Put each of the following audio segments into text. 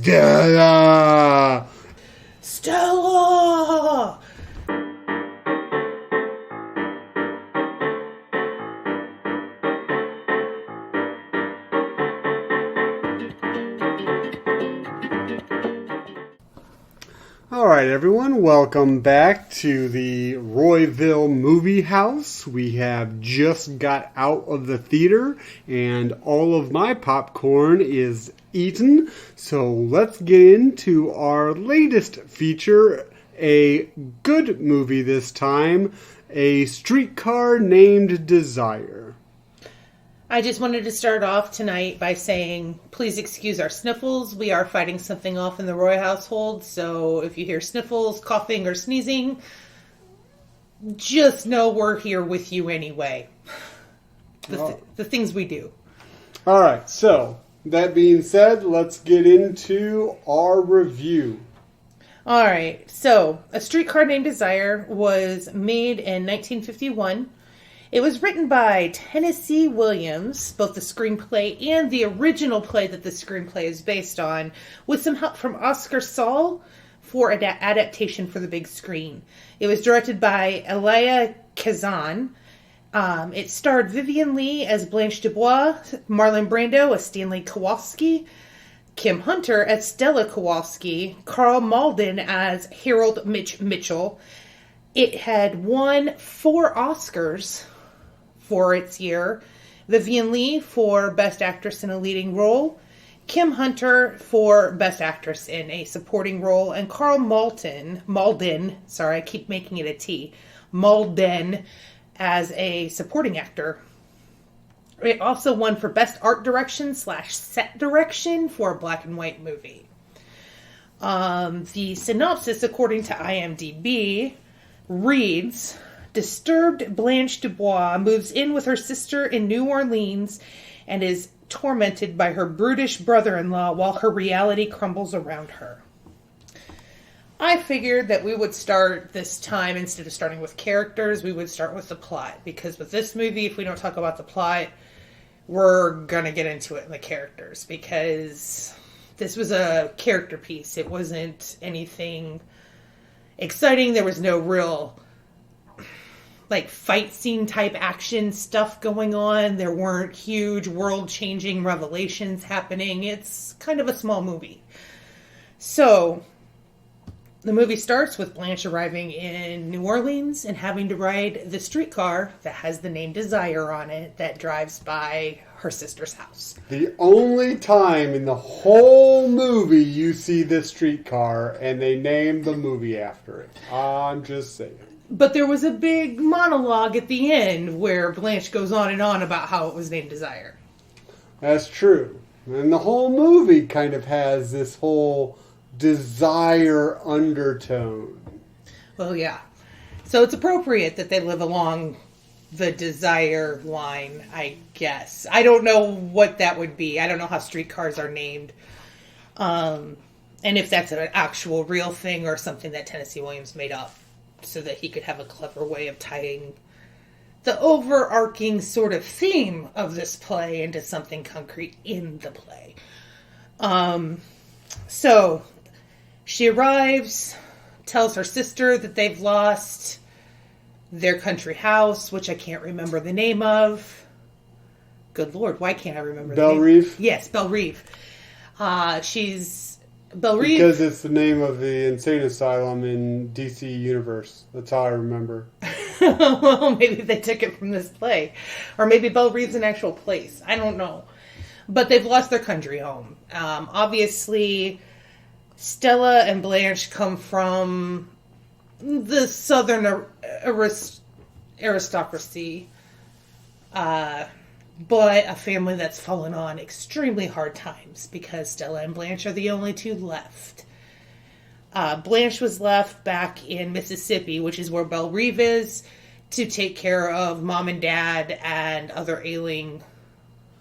Stella! Stella! Alright everyone, welcome back to the Royville movie house. We have just got out of the theater and all of my popcorn is eaten. So let's get into our latest feature, a good movie this time, A Streetcar Named Desire. I just wanted to start off tonight by saying, please excuse our sniffles. We are fighting something off in the Roy household, so if you hear sniffles, coughing, or sneezing, just know we're here with you anyway. The things we do. Alright, so, that being said, let's get into our review. Alright, so, A Streetcar Named Desire was made in 1951. It was written by Tennessee Williams, both the screenplay and the original play that the screenplay is based on, with some help from Oscar Saul for adaptation for the big screen. It was directed by Elia Kazan. It starred Vivien Leigh as Blanche Dubois, Marlon Brando as Stanley Kowalski, Kim Hunter as Stella Kowalski, Carl Malden as Harold Mitchell. It had won 4 Oscars for its year. Vivien Leigh for Best Actress in a Leading Role, Kim Hunter for Best Actress in a Supporting Role, and Carl Malden, sorry, I keep making it a T, Malden as a Supporting Actor. It also won for Best Art Direction / Set Direction for a black and white movie. The synopsis, according to IMDb, reads, disturbed Blanche Dubois moves in with her sister in New Orleans and is tormented by her brutish brother-in-law while her reality crumbles around her. I figured that we would start this time, instead of starting with characters, we would start with the plot. Because with this movie, if we don't talk about the plot, we're going to get into it in the characters. Because this was a character piece. It wasn't anything exciting. There was no real fight scene type action stuff going on. There weren't huge world-changing revelations happening. It's kind of a small movie. So, the movie starts with Blanche arriving in New Orleans and having to ride the streetcar that has the name Desire on it that drives by her sister's house. The only time in the whole movie you see this streetcar and they named the movie after it. I'm just saying. But there was a big monologue at the end where Blanche goes on and on about how it was named Desire. That's true. And the whole movie kind of has this whole desire undertone. Well, yeah. So it's appropriate that they live along the desire line, I guess. I don't know what that would be. I don't know how streetcars are named. And if that's an actual real thing or something that Tennessee Williams made up, so that he could have a clever way of tying the overarching sort of theme of this play into something concrete in the play. So, she arrives, tells her sister that they've lost their country house, which I can't remember the name of. Good Lord, why can't I remember the name? Belle-Reve? Yes, Belle-Reve. Belle-Reve. Because it's the name of the insane asylum in DC Universe. That's how I remember. Well, maybe they took it from this play. Or maybe Belle-Reve's an actual place. I don't know. But they've lost their country home. Obviously, Stella and Blanche come from the southern aristocracy. But a family that's fallen on extremely hard times because Stella and Blanche are the only 2 left. Blanche was left back in Mississippi, which is where Belle-Reve is, to take care of mom and dad and other ailing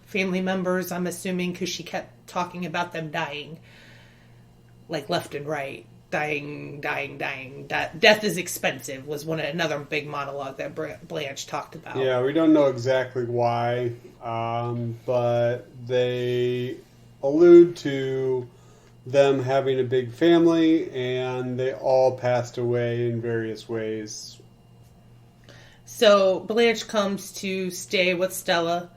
family members, I'm assuming, because she kept talking about them dying, left and right. Dying. Death is expensive was another big monologue that Blanche talked about. Yeah, we don't know exactly why, but they allude to them having a big family, and they all passed away in various ways. So Blanche comes to stay with Stella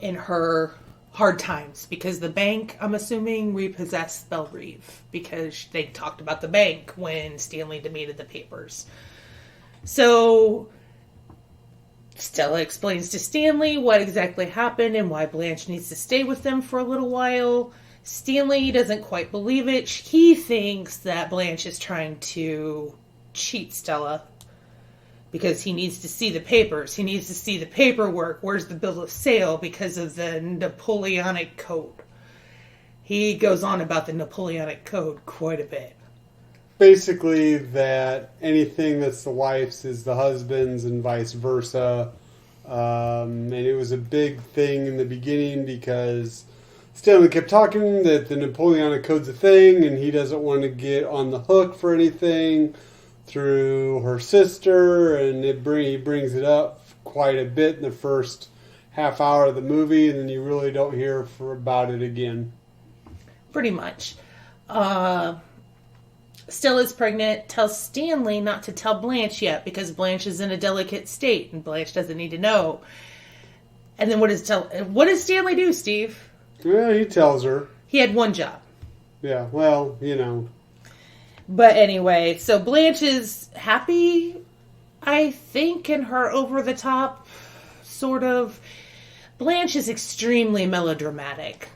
in her hard times because the bank, I'm assuming, repossessed Bellerive because they talked about the bank when Stanley demanded the papers. So Stella explains to Stanley what exactly happened and why Blanche needs to stay with them for a little while. Stanley doesn't quite believe it. He thinks that Blanche is trying to cheat Stella because he needs to see the papers. He needs to see the paperwork. Where's the bill of sale because of the Napoleonic Code? He goes on about the Napoleonic Code quite a bit. Basically, that anything that's the wife's is the husband's and vice versa. And it was a big thing in the beginning because Stanley kept talking that the Napoleonic Code's a thing and he doesn't want to get on the hook for anything through her sister, and he brings it up quite a bit in the first half hour of the movie, and then you really don't hear about it again. Pretty much. Stella's pregnant, tells Stanley not to tell Blanche yet because Blanche is in a delicate state and Blanche doesn't need to know. And then what does Stanley do, Steve? Yeah, he tells her. He had one job. Yeah, well, you know. But anyway, so Blanche is happy, I think, in her over-the-top sort of... Blanche is extremely melodramatic.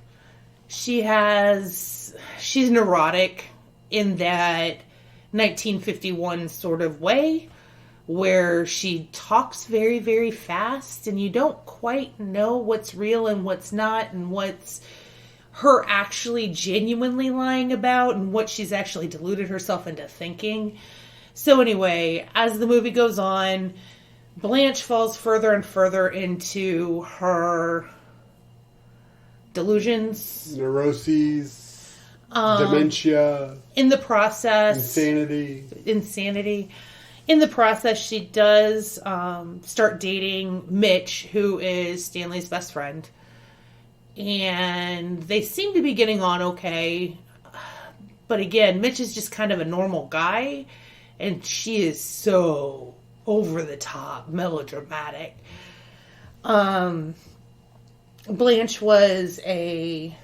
She's neurotic in that 1951 sort of way, where she talks very, very fast, and you don't quite know what's real and what's not, and what's her actually genuinely lying about and what she's actually deluded herself into thinking. So anyway, as the movie goes on, Blanche falls further and further into her delusions, neuroses, dementia, in the process, insanity. In the process, she does start dating Mitch, who is Stanley's best friend. And they seem to be getting on okay. But again, Mitch is just kind of a normal guy. And she is so over the top, melodramatic. Blanche was a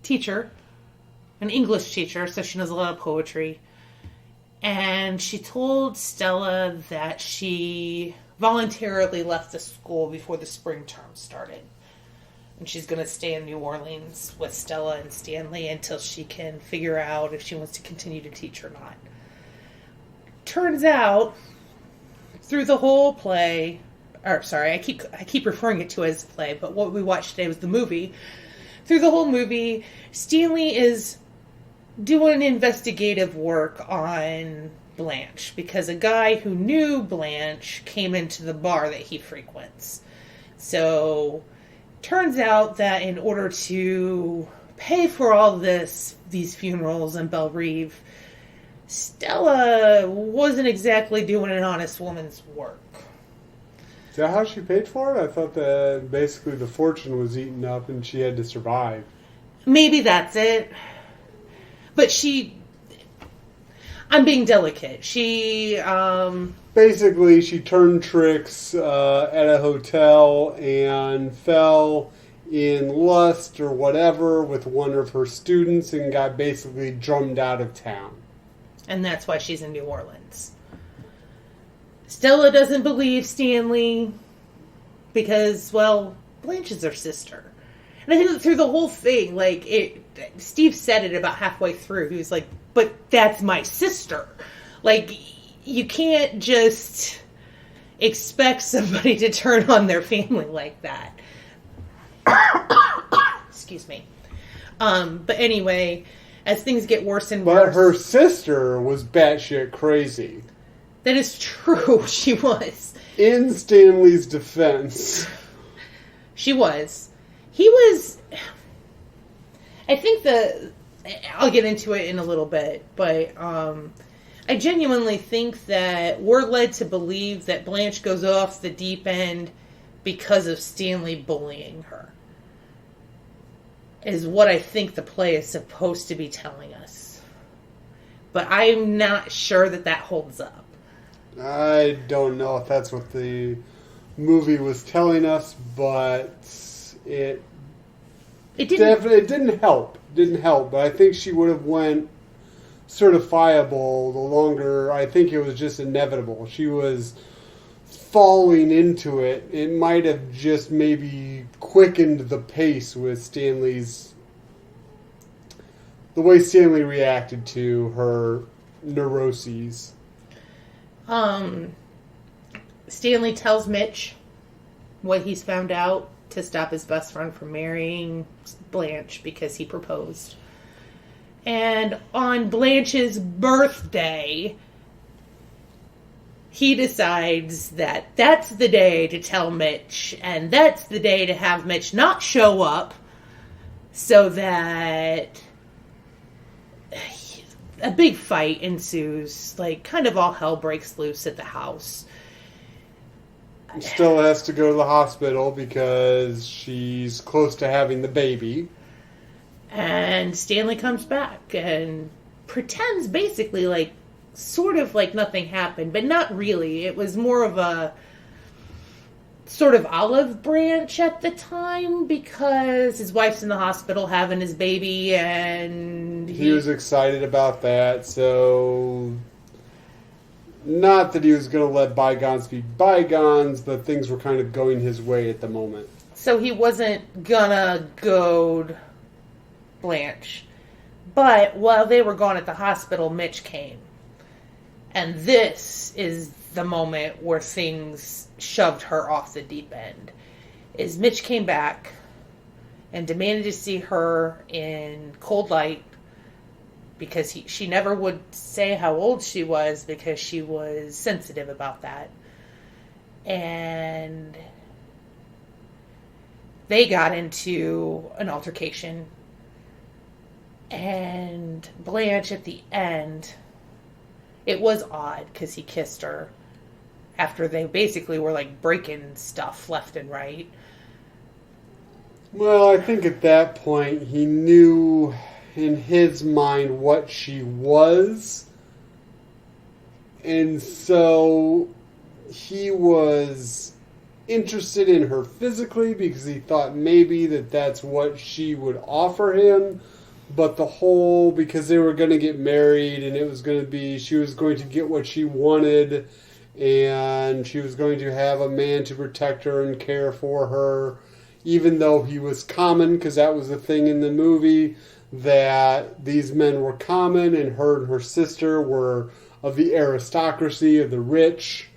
teacher, an English teacher, so she knows a lot of poetry. And she told Stella that she voluntarily left the school before the spring term started. And she's going to stay in New Orleans with Stella and Stanley until she can figure out if she wants to continue to teach or not. Turns out, through the whole play, or sorry, I keep referring it to as play, but what we watched today was the movie. Through the whole movie, Stanley is doing investigative work on Blanche because a guy who knew Blanche came into the bar that he frequents. So, turns out that in order to pay for all these funerals in Bellerive, Stella wasn't exactly doing an honest woman's work. Is that how she paid for it? I thought that basically the fortune was eaten up and she had to survive. Maybe that's it. But I'm being delicate. Basically, she turned tricks at a hotel and fell in lust or whatever with one of her students and got basically drummed out of town. And that's why she's in New Orleans. Stella doesn't believe Stanley because, well, Blanche is her sister. And I think that through the whole thing, Steve said it about halfway through. He was like, but that's my sister. Like, you can't just expect somebody to turn on their family like that. Excuse me. But anyway, as things get worse and worse... But her sister was batshit crazy. That is true. She was. In Stanley's defense. She was. He was... I think I'll get into it in a little bit, but I genuinely think that we're led to believe that Blanche goes off the deep end because of Stanley bullying her. is what I think the play is supposed to be telling us. But I'm not sure that holds up. I don't know if that's what the movie was telling us, but it didn't help. But I think she would have went certifiable the longer. I think it was just inevitable. She was falling into it. It might have just maybe quickened the pace with the way Stanley reacted to her neuroses. Stanley tells Mitch what he's found out to stop his best friend from marrying Blanche because he proposed. And on Blanche's birthday, he decides that that's the day to tell Mitch, and that's the day to have Mitch not show up so that a big fight ensues. Like, kind of all hell breaks loose at the house. He still has to go to the hospital because she's close to having the baby. And Stanley comes back and pretends basically like, sort of like nothing happened, but not really. It was more of a sort of olive branch at the time because his wife's in the hospital having his baby, and he was excited about that. So, not that he was going to let bygones be bygones, but things were kind of going his way at the moment. So he wasn't gonna goad Blanche. But while they were gone at the hospital, Mitch came. And this is the moment where things shoved her off the deep end. Is Mitch came back and demanded to see her in cold light because she never would say how old she was because she was sensitive about that. And they got into an altercation. And Blanche at the end, it was odd because he kissed her after they basically were like breaking stuff left and right. Well, I think at that point he knew in his mind what she was. And so he was interested in her physically because he thought maybe that's what she would offer him. But the whole, because they were going to get married and it was going to be, she was going to get what she wanted and she was going to have a man to protect her and care for her, even though he was common, because that was the thing in the movie, that these men were common and her sister were of the aristocracy, of the rich.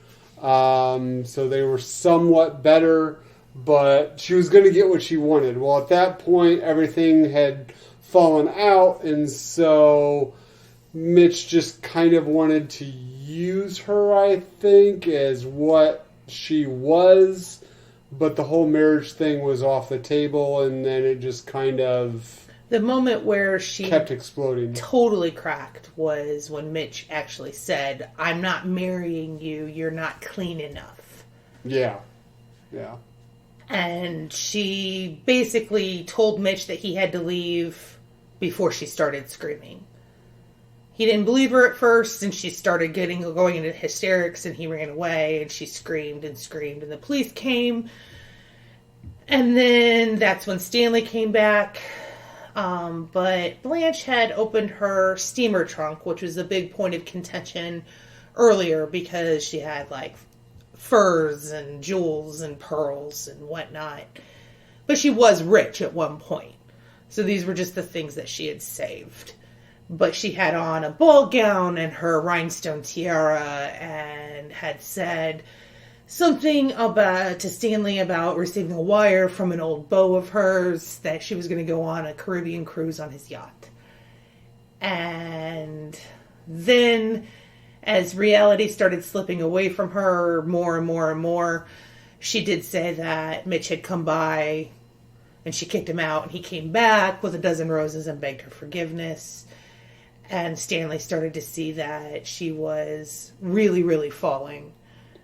So they were somewhat better, but she was going to get what she wanted. Well, at that point, everything had fallen out, and so Mitch just kind of wanted to use her, I think, as what she was, but the whole marriage thing was off the table, and then it just kind of the moment where she kept exploding. Totally cracked was when Mitch actually said, "I'm not marrying you, you're not clean enough." Yeah. And she basically told Mitch that he had to leave before she started screaming. He didn't believe her at first, and she started going into hysterics, and he ran away, and she screamed, and the police came. And then that's when Stanley came back. But Blanche had opened her steamer trunk, which was a big point of contention earlier because she had like furs and jewels and pearls and whatnot. But she was rich at one point. So these were just the things that she had saved. But she had on a ball gown and her rhinestone tiara and had said something to Stanley about receiving a wire from an old beau of hers that she was going to go on a Caribbean cruise on his yacht. And then as reality started slipping away from her more and more and more, she did say that Mitch had come by and she kicked him out, and he came back with a dozen roses and begged her forgiveness. And Stanley started to see that she was really, really falling.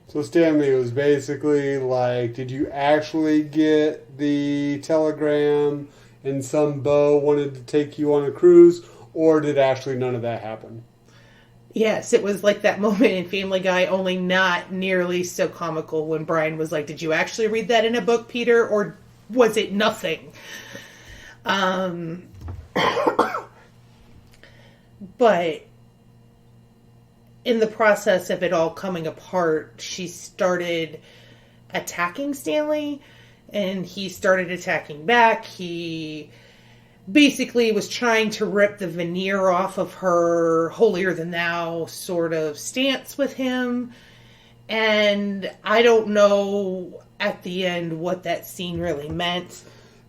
So Stanley was basically like, did you actually get the telegram? and some beau wanted to take you on a cruise, or did actually none of that happen? Yes, it was like that moment in Family Guy, only not nearly so comical, when Brian was like, did you actually read that in a book, Peter, or was it nothing? But in the process of it all coming apart, she started attacking Stanley, and he started attacking back. He basically was trying to rip the veneer off of her holier-than-thou sort of stance with him. And I don't know at the end what that scene really meant.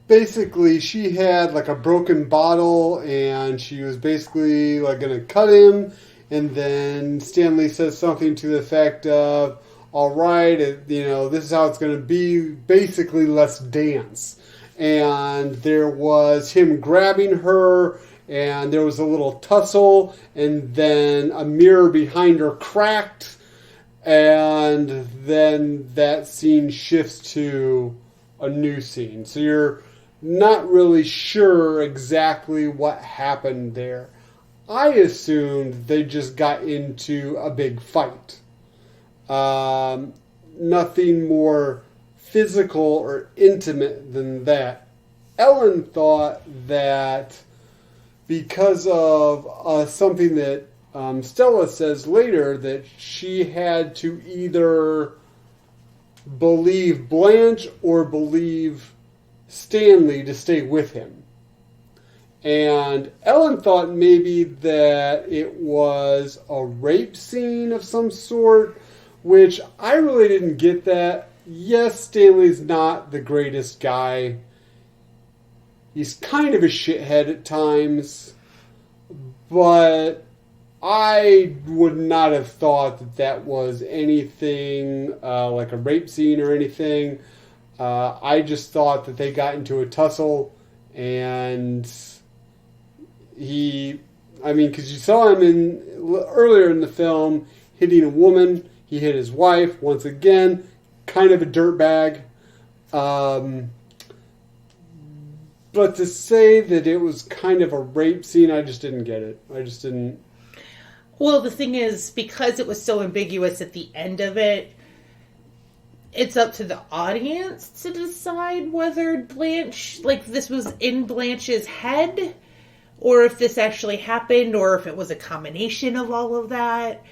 Basically, she had like a broken bottle, and she was basically like going to cut him. And then Stanley says something to the effect of, all right, this is how it's going to be. Basically, let's dance. And there was him grabbing her, and there was a little tussle, and then a mirror behind her cracked, and then that scene shifts to a new scene. So you're not really sure exactly what happened there. I assumed they just got into a big fight. Nothing more physical or intimate than that. Ellen thought that because of something that Stella says later, that she had to either believe Blanche or believe Stanley to stay with him. And Ellen thought maybe that it was a rape scene of some sort, which I really didn't get that. Yes, Stanley's not the greatest guy. He's kind of a shithead at times, but I would not have thought that that was anything like a rape scene or anything. I just thought that they got into a tussle, and because you saw him earlier in the film hitting a woman. He hit his wife once again. Kind of a dirtbag. But to say that it was kind of a rape scene, I just didn't get it. I just didn't. Well, the thing is, because it was so ambiguous at the end of it, it's up to the audience to decide whether Blanche, like, this was in Blanche's head, or if this actually happened, or if it was a combination of all of that.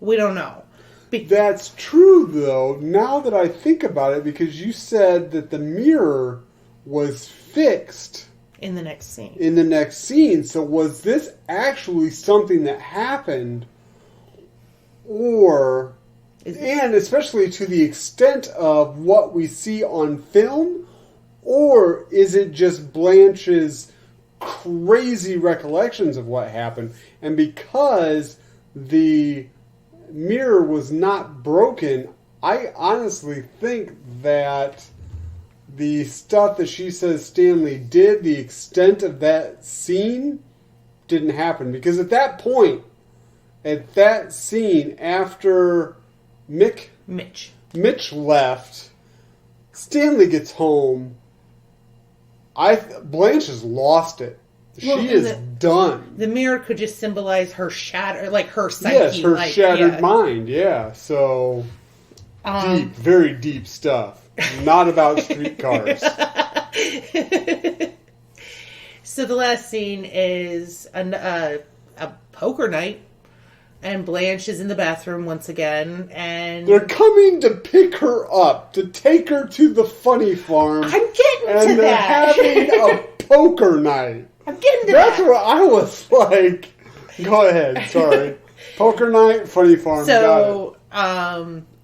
We don't know. That's true, though, now that I think about it, because you said that the mirror was fixed in the next scene. So was this actually something that happened? Or, and especially to the extent of what we see on film, or is it just Blanche's crazy recollections of what happened? And because the mirror was not broken, I honestly think that the stuff that she says Stanley did, the extent of that scene, didn't happen. Because at that point, at that scene, after Mitch left, Stanley gets home, Blanche has lost it. She is done. The mirror could just symbolize her her psyche. Yes, her shattered mind, yeah. So, very deep stuff. Not about streetcars. So the last scene is a poker night, and Blanche is in the bathroom once again, and they're coming to pick her up, to take her to the funny farm. I'm getting to that. And they're having a poker night. I'm getting to That's what I was like. Go ahead, sorry. Poker night, funny farm. So,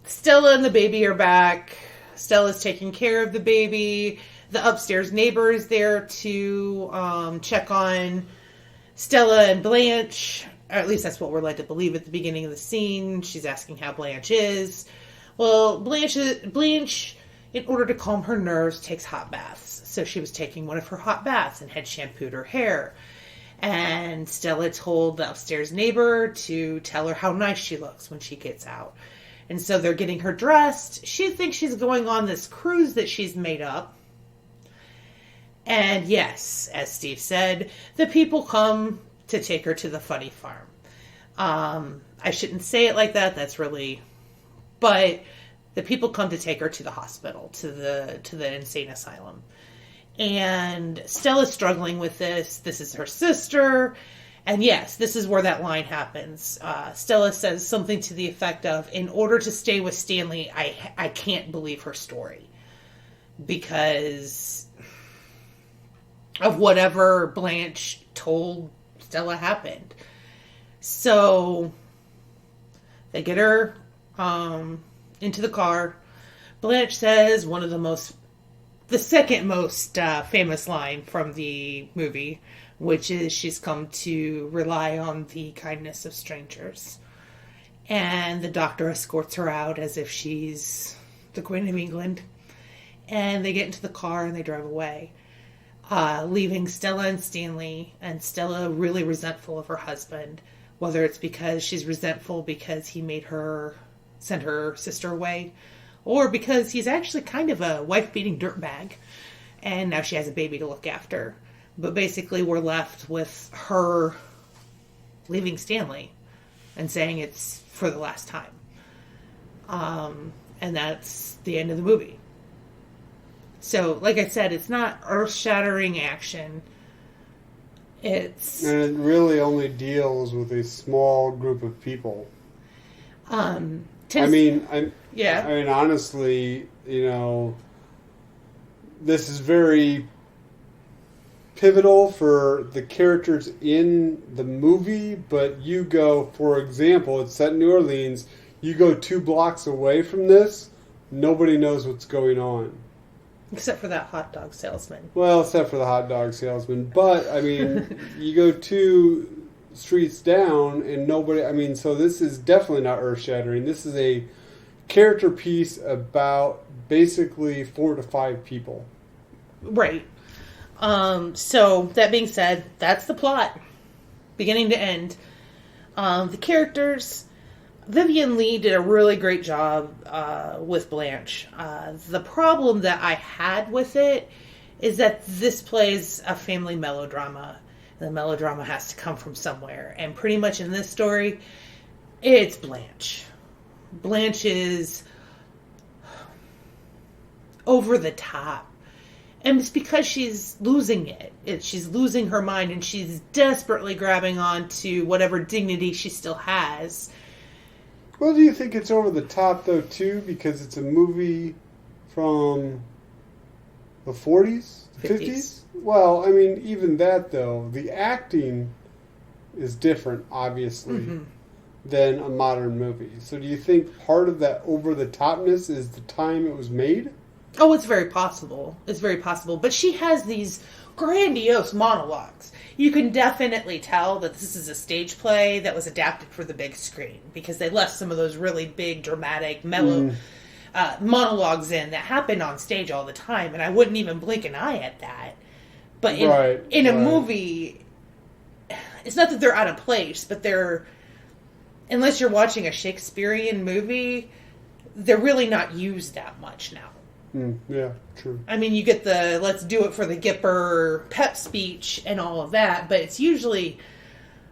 Stella and the baby are back. Stella's taking care of the baby. The upstairs neighbor is there to check on Stella and Blanche. Or at least that's what we're led to believe at the beginning of the scene. She's asking how Blanche is. Well, Blanche, in order to calm her nerves, takes hot baths. So she was taking one of her hot baths and had shampooed her hair. And Stella told the upstairs neighbor to tell her how nice she looks when she gets out. And so they're getting her dressed. She thinks she's going on this cruise that she's made up. And yes, as Steve said, the people come to take her to the funny farm. I shouldn't say it like that. That's really... But the people come to take her to the hospital, to the insane asylum. And Stella's struggling with this. This is her sister. And yes, this is where that line happens. Stella says something to the effect of, in order to stay with Stanley, I can't believe her story. Because of whatever Blanche told Stella happened. So they get her into the car. Blanche says the second most famous line from the movie, which is she's come to rely on the kindness of strangers. And the doctor escorts her out as if she's the Queen of England. And they get into the car and they drive away, leaving Stella and Stanley, and Stella really resentful of her husband, whether it's because she's resentful because he made her send her sister away, or because he's actually kind of a wife-beating dirtbag, and now she has a baby to look after. But basically we're left with her leaving Stanley and saying it's for the last time. And that's the end of the movie. So, like I said, it's not earth-shattering action. And it really only deals with a small group of people. Honestly, this is very pivotal for the characters in the movie, but you go, for example, it's set in New Orleans, you go 2 blocks away from this, nobody knows what's going on. Except for that hot dog salesman. Well, except for the hot dog salesman. But, you go 2 streets down and nobody... so this is definitely not earth-shattering. This is a character piece about basically 4 to 5 people. Right. So, that being said, that's the plot. Beginning to end. The characters... Vivien Leigh did a really great job with Blanche. The problem that I had with it is that this plays a family melodrama. The melodrama has to come from somewhere. And pretty much in this story, it's Blanche. Blanche is over the top. And it's because she's losing it. She's losing her mind, and she's desperately grabbing on to whatever dignity she still has. Well, do you think it's over the top, though, too? Because it's a movie from the 40s? 50s? Well, even that, though. The acting is different, obviously, than a modern movie. So do you think part of that over-the-topness is the time it was made? Oh, it's very possible. It's very possible. But she has these grandiose monologues. You can definitely tell that this is a stage play that was adapted for the big screen, because they left some of those really big, dramatic, mellow monologues in that happen on stage all the time, and I wouldn't even blink an eye at that. But in a movie, it's not that they're out of place, but unless you're watching a Shakespearean movie, they're really not used that much now. Yeah, true. You get the let's do it for the Gipper pep speech and all of that, but it's usually,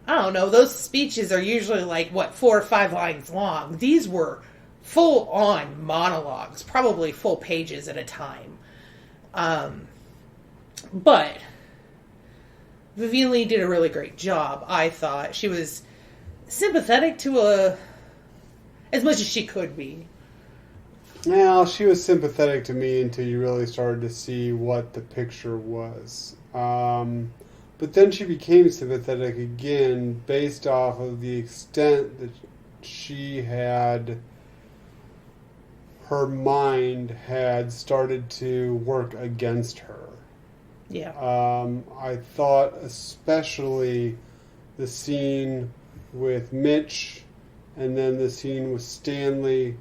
I don't know, those speeches are usually 4 or 5 lines long. These were full-on monologues, probably full pages at a time. But Vivien Leigh did a really great job, I thought. She was sympathetic to as much as she could be. Well, she was sympathetic to me until you really started to see what the picture was. But then she became sympathetic again based off of the extent that her mind had started to work against her. Yeah. I thought especially the scene with Mitch and then the scene with Stanley,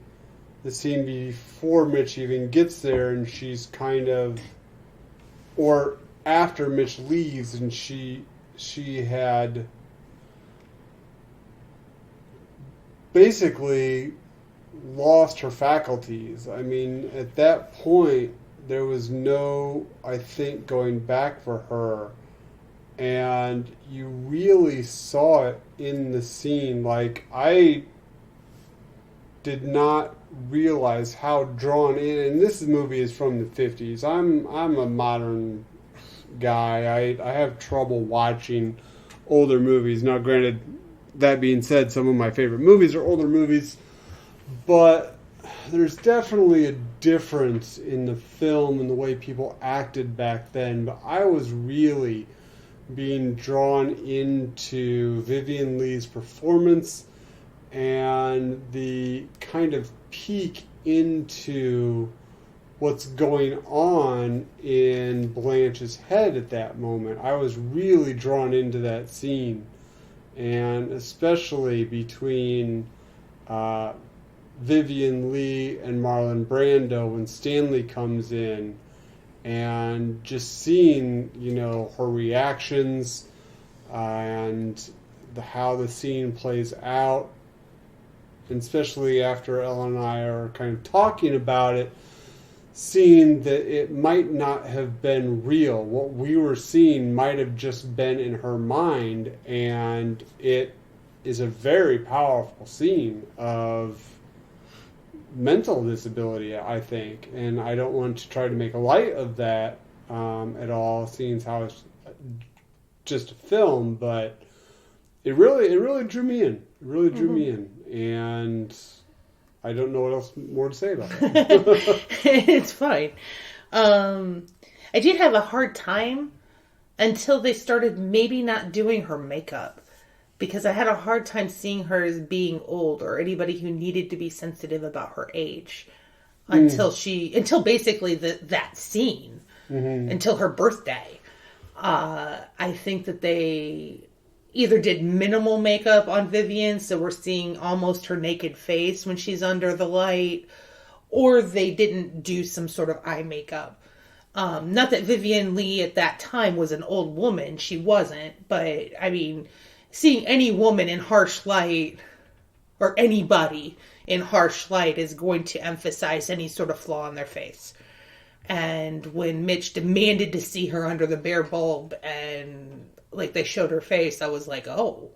the scene before Mitch even gets there, and she's or after Mitch leaves, and she had basically lost her faculties. At that point, there was no, I think, going back for her. And you really saw it in the scene. Like, I did not realize how drawn in, and this movie is from the 50s. I'm a modern guy. I have trouble watching older movies. Now, granted, that being said, some of my favorite movies are older movies, but there's definitely a difference in the film and the way people acted back then. But I was really being drawn into Vivien Leigh's performance and the kind of peek into what's going on in Blanche's head at that moment. I was really drawn into that scene, and especially between Vivien Leigh and Marlon Brando when Stanley comes in, and just seeing, her reactions and how the scene plays out, and especially after Ellen and I are kind of talking about it, seeing that it might not have been real. What we were seeing might have just been in her mind, and it is a very powerful scene of mental disability, I think. And I don't want to try to make a light of that at all, seeing how it's just a film, but it really drew me in. It really drew me in. And I don't know what else more to say about it. It's fine. I did have a hard time until they started maybe not doing her makeup, because I had a hard time seeing her as being old or anybody who needed to be sensitive about her age until basically that scene, until her birthday. I think that they either did minimal makeup on Vivien, so we're seeing almost her naked face when she's under the light, or they didn't do some sort of eye makeup. Not that Vivien Leigh at that time was an old woman. She wasn't. But, I mean, seeing any woman in harsh light, or anybody in harsh light, is going to emphasize any sort of flaw in their face. And when Mitch demanded to see her under the bare bulb and they showed her face, I was like, oh.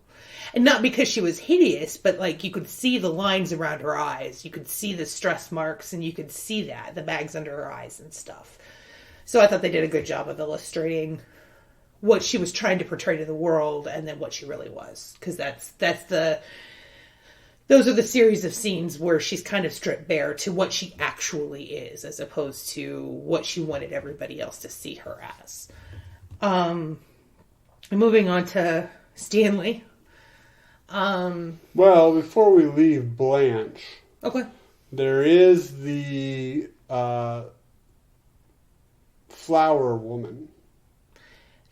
And not because she was hideous, but you could see the lines around her eyes. You could see the stress marks, and you could see the bags under her eyes and stuff. So I thought they did a good job of illustrating what she was trying to portray to the world and then what she really was. Because those are the series of scenes where she's kind of stripped bare to what she actually is, as opposed to what she wanted everybody else to see her as. Moving on to Stanley. Well, before we leave Blanche, okay, there is the flower woman.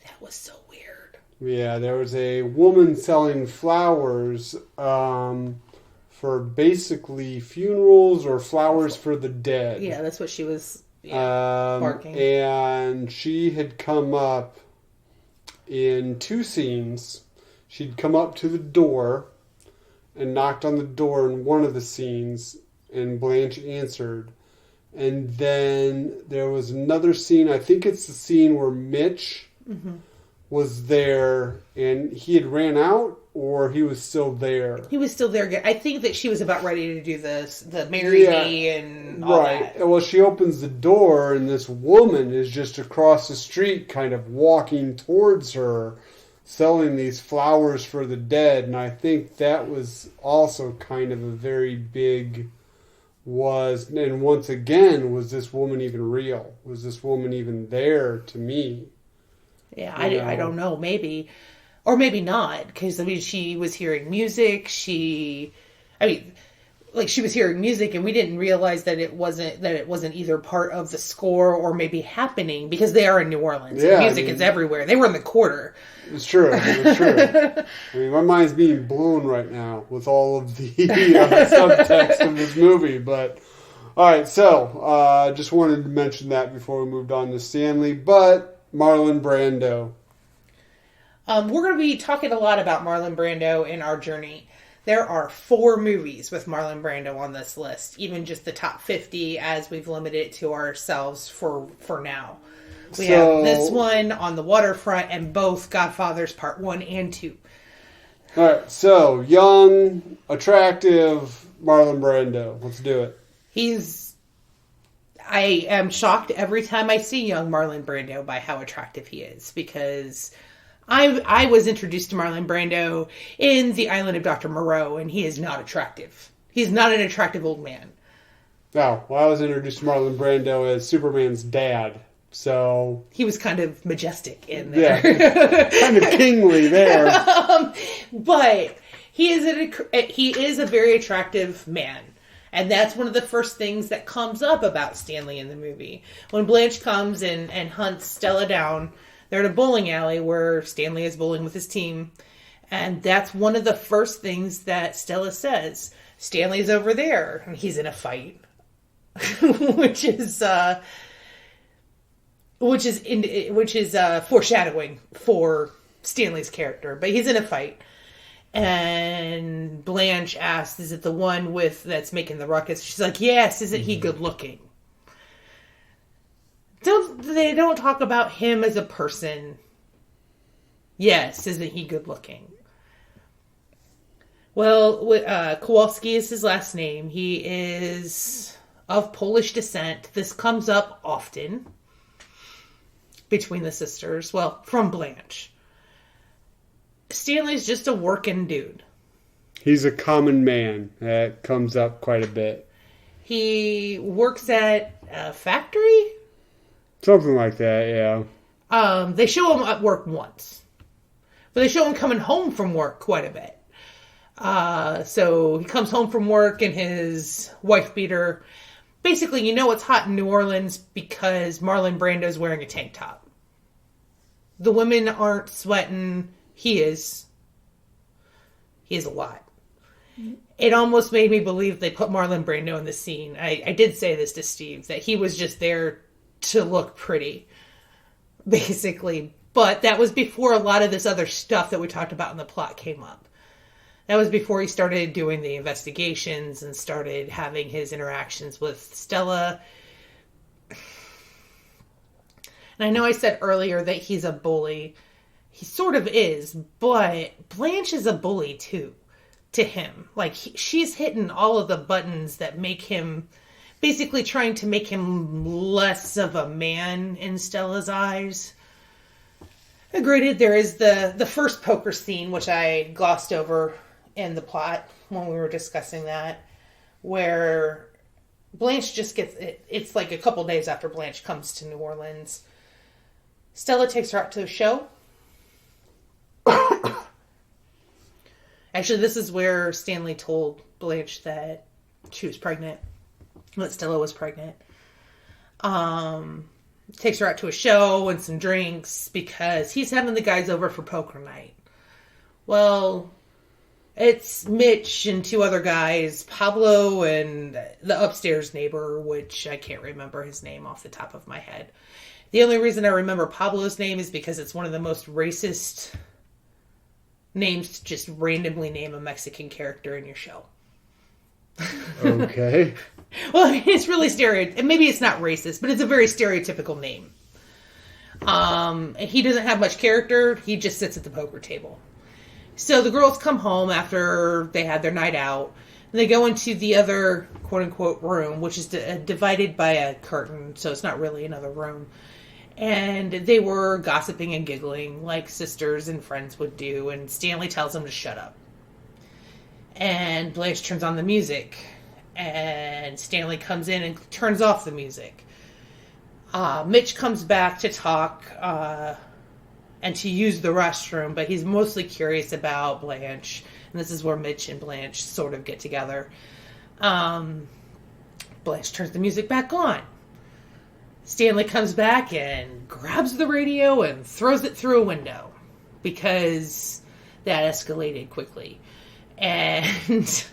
That was so weird. Yeah, there was a woman selling flowers for basically funerals or flowers for the dead. Yeah, that's what she was barking. And she had come up in two scenes. She'd come up to the door and knocked on the door in one of the scenes, and Blanche answered. And then there was another scene, I think it's the scene where Mitch was there, and he had ran out, or he was still there? He was still there. I think that she was about ready to do the marry me and all that. Well, she opens the door, and this woman is just across the street kind of walking towards her, selling these flowers for the dead. And I think that was also kind of a very big and once again, was this woman even real? Was this woman even there to me? Yeah, I don't know. Maybe. Or maybe not, because, she was hearing music. She was hearing music, and we didn't realize that it wasn't either part of the score or maybe happening, because they are in New Orleans. Yeah, music is everywhere. They were in the Quarter. It's true. It's true. My mind's being blown right now with all of the subtext of this movie. But all right, so just wanted to mention that before we moved on to Stanley. But Marlon Brando. We're going to be talking a lot about Marlon Brando in our journey There are 4 movies with Marlon Brando on this list, even just the top 50 as we've limited it to ourselves for now. We have this one on the waterfront and both Godfathers Part 1 and 2. All right, so young, attractive Marlon Brando. Let's do it. I am shocked every time I see young Marlon Brando by how attractive he is, because I was introduced to Marlon Brando in The Island of Dr. Moreau, and he is not attractive. He's not an attractive old man. Oh, well, I was introduced to Marlon Brando as Superman's dad, so... He was kind of majestic in there. Yeah, kind of kingly there. But he is a very attractive man. And that's one of the first things that comes up about Stanley in the movie. When Blanche comes and hunts Stella down, they're in a bowling alley where Stanley is bowling with his team. And that's one of the first things that Stella says. Stanley's over there, and he's in a fight. which is foreshadowing for Stanley's character. But he's in a fight. And Blanche asks, is it the one that's making the ruckus? She's like, yes, isn't he good looking? They don't talk about him as a person. Yes, isn't he good looking? Well, Kowalski is his last name. He is of Polish descent. This comes up often between the sisters. Well, from Blanche. Stanley's just a working dude. He's a common man. That comes up quite a bit. He works at a factory? Something like that, yeah. They show him at work once. But they show him coming home from work quite a bit. So he comes home from work and his wife beater. Basically, you know it's hot in New Orleans because Marlon Brando's wearing a tank top. The women aren't sweating. He is. He is a lot. It almost made me believe they put Marlon Brando in the scene. I did say this to Steve, that he was just there to look pretty, basically. But that was before a lot of this other stuff that we talked about in the plot came up. That was before he started doing the investigations and started having his interactions with Stella. And I know I said earlier that he's a bully. He sort of is, but Blanche is a bully too, to him. Like, she's hitting all of the buttons that make him, basically trying to make him less of a man in Stella's eyes. Granted, there is the first poker scene, which I glossed over in the plot when we were discussing that, where Blanche just gets, it's like a couple days after Blanche comes to New Orleans. Stella takes her out to a show. Actually, this is where Stanley told Blanche that she was pregnant, that Stella was pregnant. Takes her out to a show and some drinks because he's having the guys over for poker night. Well, it's Mitch and 2 other guys, Pablo and the upstairs neighbor, which I can't remember his name off the top of my head. The only reason I remember Pablo's name is because it's one of the most racist names to just randomly name a Mexican character in your show. Okay. Well, it's really maybe it's not racist, but it's a very stereotypical name. And he doesn't have much character. He just sits at the poker table. So the girls come home after they had their night out. And they go into the other quote-unquote room, which is divided by a curtain, so it's not really another room. And they were gossiping and giggling like sisters and friends would do. And Stanley tells them to shut up. And Blanche turns on the music. And Stanley comes in and turns off the music. Mitch comes back to talk and to use the restroom, but he's mostly curious about Blanche. And this is where Mitch and Blanche sort of get together. Blanche turns the music back on. Stanley comes back and grabs the radio and throws it through a window because that escalated quickly. And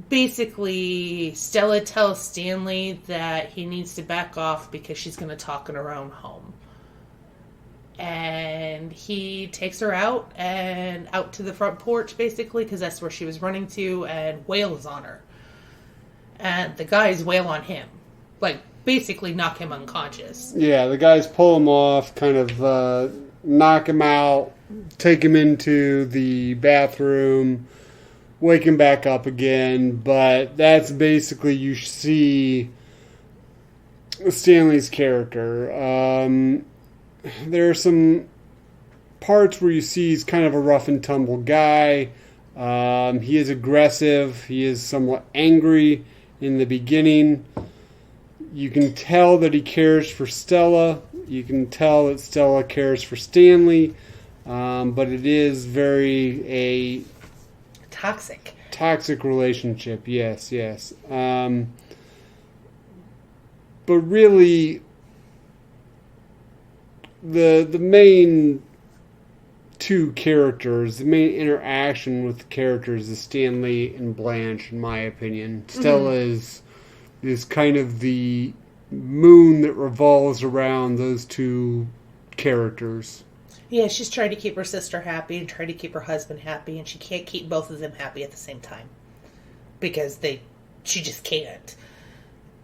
basically, Stella tells Stanley that he needs to back off because she's going to talk in her own home. And he takes her out to the front porch, basically, because that's where she was running to, and wails on her. And the guys wail on him. Like, basically knock him unconscious. Yeah, the guys pull him off, kind of knock him out, take him into the bathroom, wake him back up again. But that's basically, you see Stanley's character. There are some parts where you see he's kind of a rough and tumble guy. He is aggressive. He is somewhat angry in the beginning. You can tell that he cares for Stella. You can tell that Stella cares for Stanley. But it is very a toxic relationship. Yes. But really, the main two characters, the main interaction with the characters is Stanley and Blanche, in my opinion. Stella is kind of the moon that revolves around those two characters. Yeah, she's trying to keep her sister happy and trying to keep her husband happy, and she can't keep both of them happy at the same time. Because she just can't.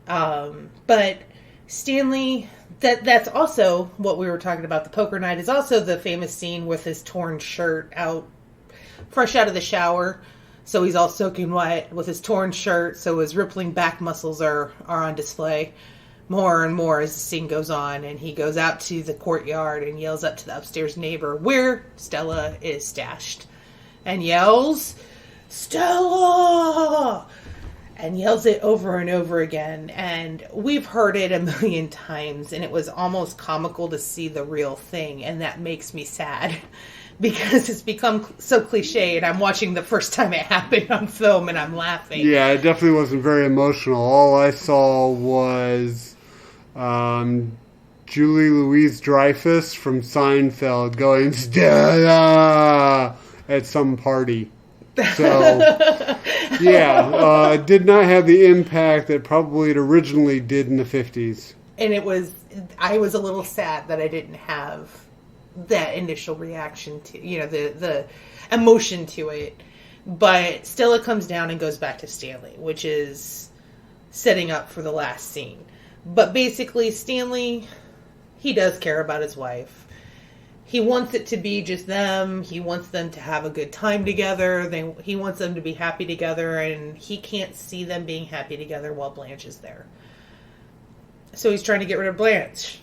But Stanley, that's also what we were talking about. The poker night is also the famous scene with his torn shirt fresh out of the shower. So he's all soaking wet with his torn shirt. So his rippling back muscles are on display more and more as the scene goes on. And he goes out to the courtyard and yells up to the upstairs neighbor where Stella is stashed. And yells, "Stella!" And yells it over and over again. And we've heard it a million times, and it was almost comical to see the real thing, and that makes me sad. Because it's become so cliche, and I'm watching the first time it happened on film, and I'm laughing. Yeah, it definitely wasn't very emotional. All I saw was Julie Louise-Dreyfus from Seinfeld going, "Stella!" at some party. So, yeah, did not have the impact that probably it originally did in the 50s. And I was a little sad that I didn't have that initial reaction to, the emotion to it. But Stella comes down and goes back to Stanley, which is setting up for the last scene. But basically, Stanley, he does care about his wife. He wants it to be just them. He wants them to have a good time together. He wants them to be happy together, and he can't see them being happy together while Blanche is there. So he's trying to get rid of Blanche.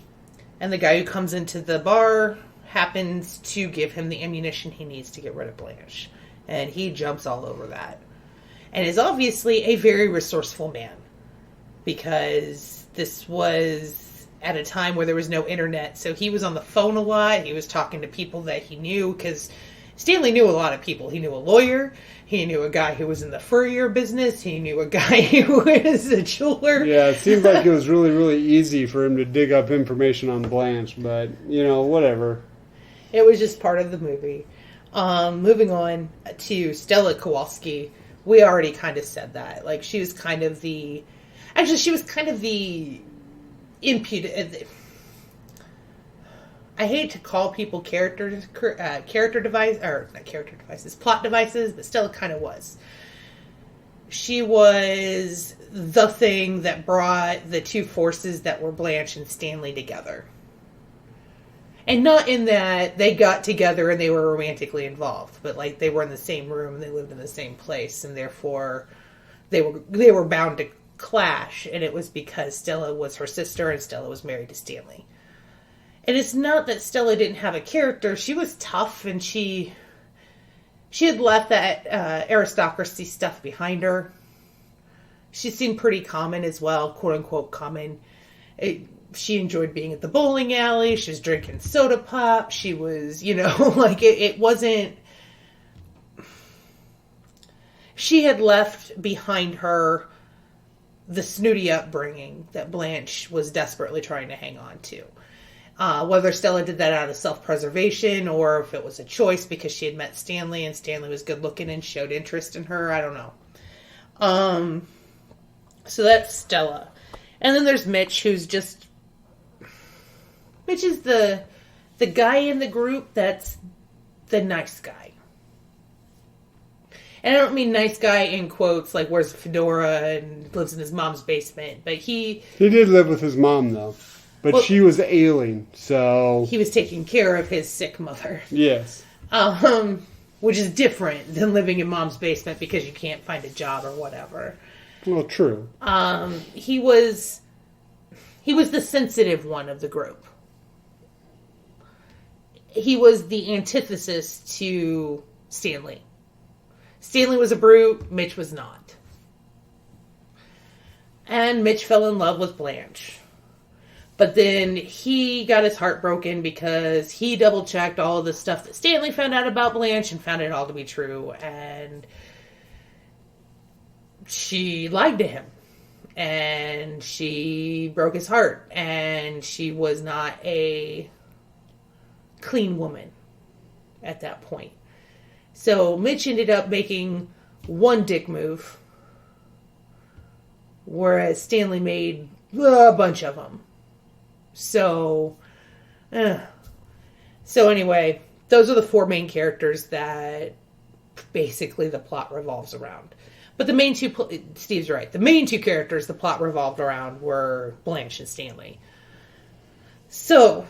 And the guy who comes into the bar happens to give him the ammunition he needs to get rid of Blanche. And he jumps all over that. And is obviously a very resourceful man. Because this was at a time where there was no internet. So he was on the phone a lot. He was talking to people that he knew. Because Stanley knew a lot of people. He knew a lawyer. He knew a guy who was in the furrier business. He knew a guy who was a jeweler. Yeah, it seemed like it was really, really easy for him to dig up information on Blanche. But, whatever. It was just part of the movie. Moving on to Stella Kowalski. We already kind of said that. Like, she was kind of the... Actually, she was kind of the... I hate to call people plot devices, but Stella kind of was. She was the thing that brought the two forces that were Blanche and Stanley together. And not in that they got together and they were romantically involved, but like they were in the same room and they lived in the same place, and therefore they were bound to clash, and it was because Stella was her sister and Stella was married to Stanley. And it's not that Stella didn't have a character. She was tough, and she had left that aristocracy stuff behind her. She seemed pretty common as well, quote-unquote common. She enjoyed being at the bowling alley. She was drinking soda pop. She was, like it wasn't... She had left behind her the snooty upbringing that Blanche was desperately trying to hang on to. Whether Stella did that out of self-preservation or if it was a choice because she had met Stanley and Stanley was good looking and showed interest in her, I don't know. So that's Stella. And then there's Mitch, Mitch is the the guy in the group that's the nice guy. And I don't mean nice guy in quotes, like wears a fedora and lives in his mom's basement. But he did live with his mom, though. But she was ailing, so... He was taking care of his sick mother. Yes. Which is different than living in mom's basement because you can't find a job or whatever. Well, true. He was the sensitive one of the group. He was the antithesis to Stanley. Stanley was a brute, Mitch was not. And Mitch fell in love with Blanche. But then he got his heart broken because he double-checked all of the stuff that Stanley found out about Blanche and found it all to be true. And she lied to him. And she broke his heart. And she was not a clean woman at that point. So Mitch ended up making one dick move, whereas Stanley made a bunch of them. So anyway, those are the four main characters that basically the plot revolves around. But the main two, Steve's right, the main two characters the plot revolved around were Blanche and Stanley. So,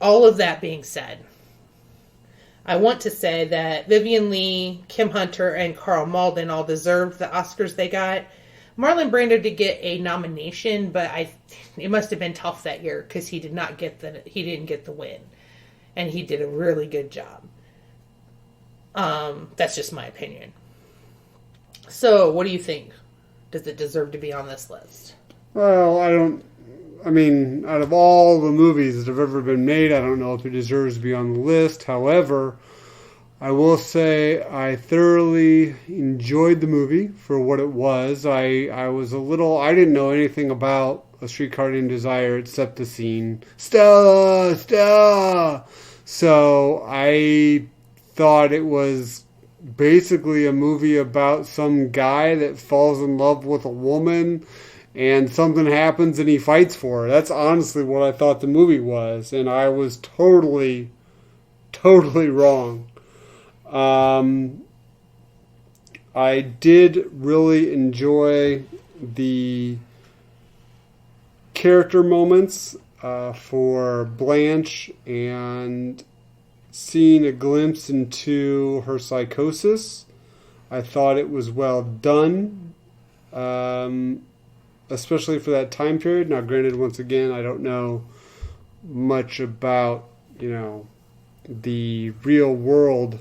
all of that being said, I want to say that Vivien Leigh, Kim Hunter, and Carl Malden all deserved the Oscars they got. Marlon Brando did get a nomination, but it must have been tough that year because he didn't get the win, and he did a really good job. That's just my opinion. So, what do you think? Does it deserve to be on this list? Well, I mean, out of all the movies that have ever been made, I don't know if it deserves to be on the list. However, I will say I thoroughly enjoyed the movie for what it was. I didn't know anything about A Streetcar Named Desire except the scene, Stella, Stella. So I thought it was basically a movie about some guy that falls in love with a woman and something happens and he fights for her. That's honestly what I thought the movie was. And I was totally wrong. I did really enjoy the character moments for Blanche and seeing a glimpse into her psychosis. I thought it was well done. Especially for that time period. Now, granted, once again, I don't know much about, the real world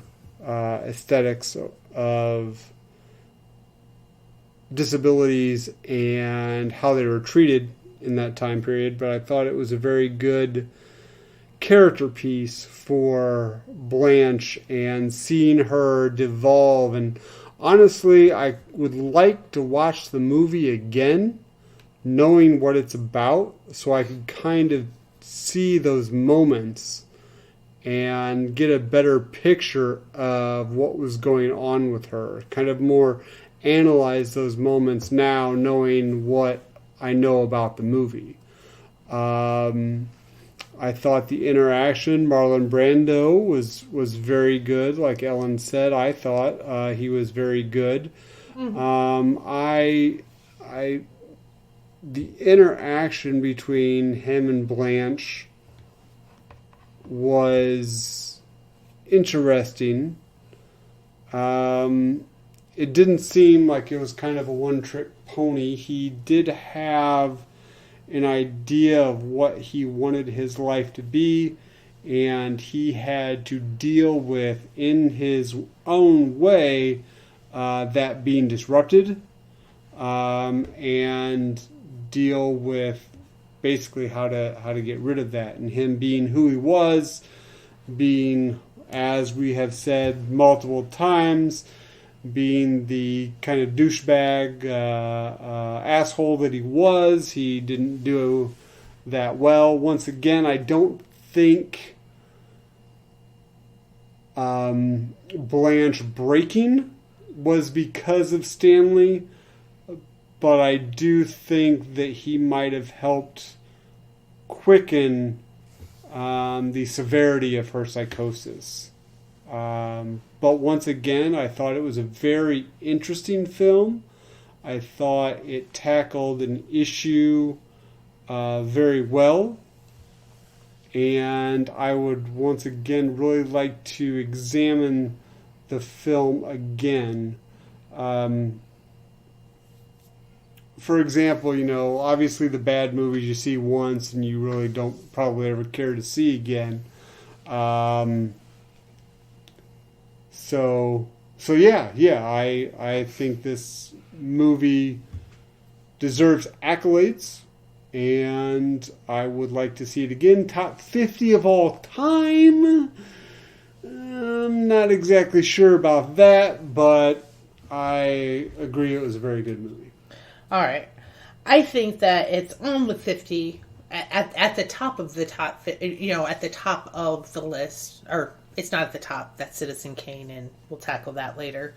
aesthetics of disabilities and how they were treated in that time period, but I thought it was a very good character piece for Blanche and seeing her devolve. And honestly, I would like to watch the movie again, knowing what it's about, so I could kind of see those moments and get a better picture of what was going on with her. Kind of more analyze those moments now, knowing what I know about the movie. I thought the interaction, Marlon Brando was very good. Like Ellen said, I thought he was very good. Mm-hmm. The interaction between him and Blanche was interesting. It didn't seem like it was kind of a one-trick pony. He did have an idea of what he wanted his life to be, and he had to deal with, in his own way, that being disrupted, and deal with basically how to get rid of that. And him being who he was, being, as we have said multiple times, being the kind of douchebag asshole that he was, he didn't do that well. Once again, I don't think Blanche breaking was because of Stanley, but I do think that he might have helped quicken the severity of her psychosis. But once again, I thought it was a very interesting film. I thought it tackled an issue very well. And I would once again really like to examine the film again. For example, obviously the bad movies you see once and you really don't probably ever care to see again. So yeah, I think this movie deserves accolades, and I would like to see it again. Top 50 of all time. I'm not exactly sure about that, but I agree it was a very good movie. All right. I think that it's on the 50 at the top of the top, at the top of the list. Or it's not at the top. That's Citizen Kane, and we'll tackle that later.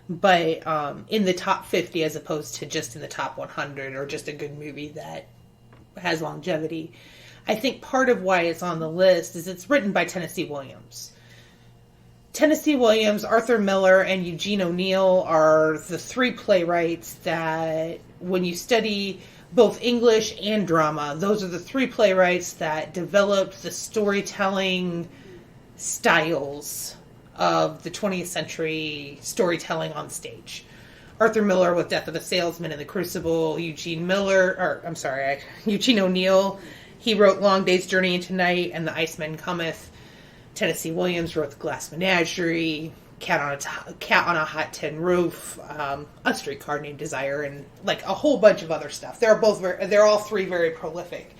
But in the top 50 as opposed to just in the top 100 or just a good movie that has longevity. I think part of why it's on the list is it's written by Tennessee Williams. Tennessee Williams, Arthur Miller, and Eugene O'Neill are the three playwrights that, when you study both English and drama, those are the three playwrights that developed the storytelling styles of the 20th century storytelling on stage. Arthur Miller with Death of a Salesman and The Crucible, Eugene O'Neill, he wrote Long Day's Journey into Night and The Iceman Cometh. Tennessee Williams wrote The Glass Menagerie, Cat on a Hot Tin Roof, A Streetcar Named Desire, and like a whole bunch of other stuff. They're all three very prolific.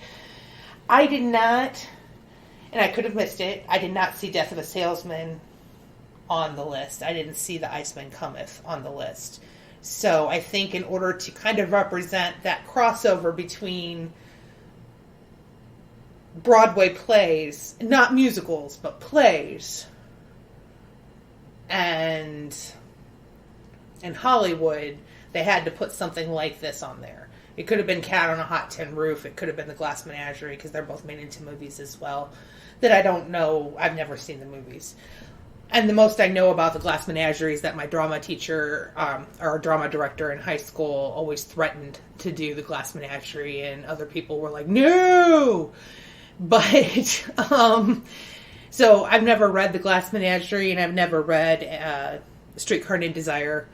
I did not, and I could have missed it, I did not see Death of a Salesman on the list. I didn't see The Iceman Cometh on the list. So I think in order to kind of represent that crossover between Broadway plays, not musicals, but plays, and in Hollywood, they had to put something like this on there. It could have been Cat on a Hot Tin Roof. It could have been The Glass Menagerie, because they're both made into movies as well. That I don't know. I've never seen the movies. And the most I know about The Glass Menagerie is that my drama teacher, or drama director in high school, always threatened to do The Glass Menagerie, and other people were like, no! But, so I've never read The Glass Menagerie, and I've never read Streetcar Named Desire,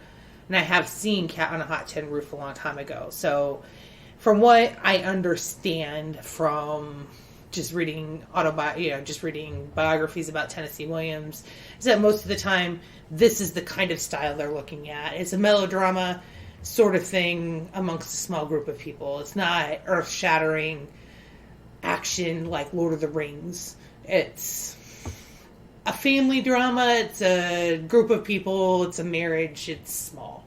and I have seen Cat on a Hot Tin Roof a long time ago. So, from what I understand from just reading reading biographies about Tennessee Williams, is that most of the time, this is the kind of style they're looking at. It's a melodrama sort of thing amongst a small group of people. It's not earth-shattering action like Lord of the Rings. It's a family drama, it's a group of people, it's a marriage, it's small.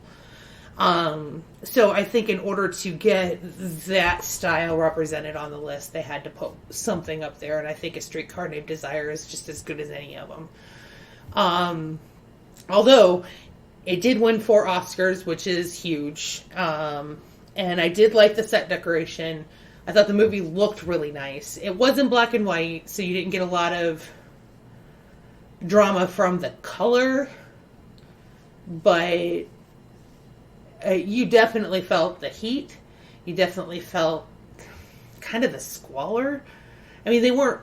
So I think in order to get that style represented on the list, they had to put something up there, and I think A Streetcar Named Desire is just as good as any of them. Although it did win 4 Oscars, which is huge. And I did like the set decoration. I thought the movie looked really nice. It was in black and white, so you didn't get a lot of drama from the color, but you definitely felt the heat. You definitely felt kind of the squalor. I mean, they weren't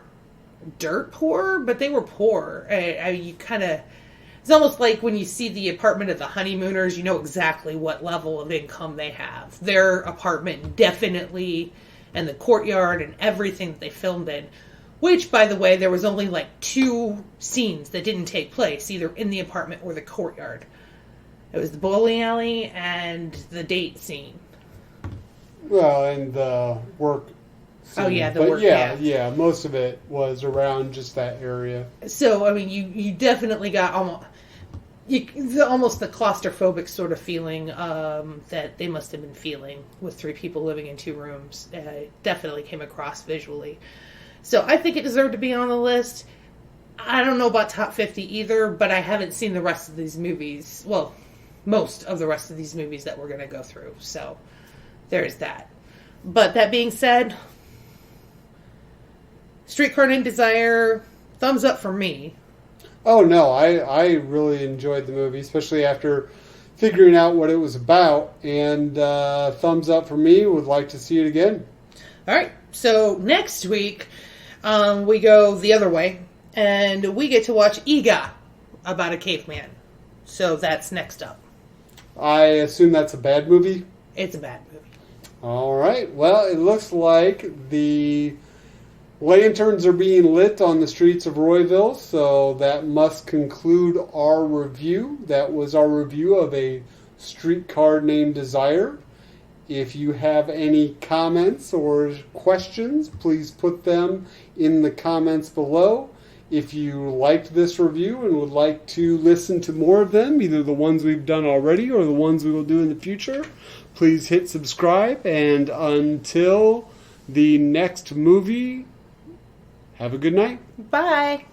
dirt poor, but they were poor. It's almost like when you see the apartment of the honeymooners, you know exactly what level of income they have. Their apartment definitely, and the courtyard and everything that they filmed in, which, by the way, there was only like 2 scenes that didn't take place, either in the apartment or the courtyard. It was the bowling alley and the date scene. Well, and the work scene. Oh, yeah, work. Yeah, most of it was around just that area. So, I mean, you definitely got almost the claustrophobic sort of feeling that they must have been feeling with 3 people living in 2 rooms. Definitely came across visually. So I think it deserved to be on the list. I don't know about top 50 either, but I haven't seen the rest of these movies. Well, most of the rest of these movies that we're going to go through. So there's that. But that being said, Streetcar Named Desire, thumbs up for me. Oh, no, I really enjoyed the movie, especially after figuring out what it was about. And thumbs up for me. Would like to see it again. All right, so next week we go the other way, and we get to watch EEGAH, about a caveman. So that's next up. I assume that's a bad movie? It's a bad movie. All right. Well, it looks like the lanterns are being lit on the streets of Royville, so that must conclude our review. That was our review of A Streetcar Named Desire. If you have any comments or questions, please put them in the comments below. If you liked this review and would like to listen to more of them, either the ones we've done already or the ones we will do in the future, please hit subscribe. And until the next movie, have a good night. Bye.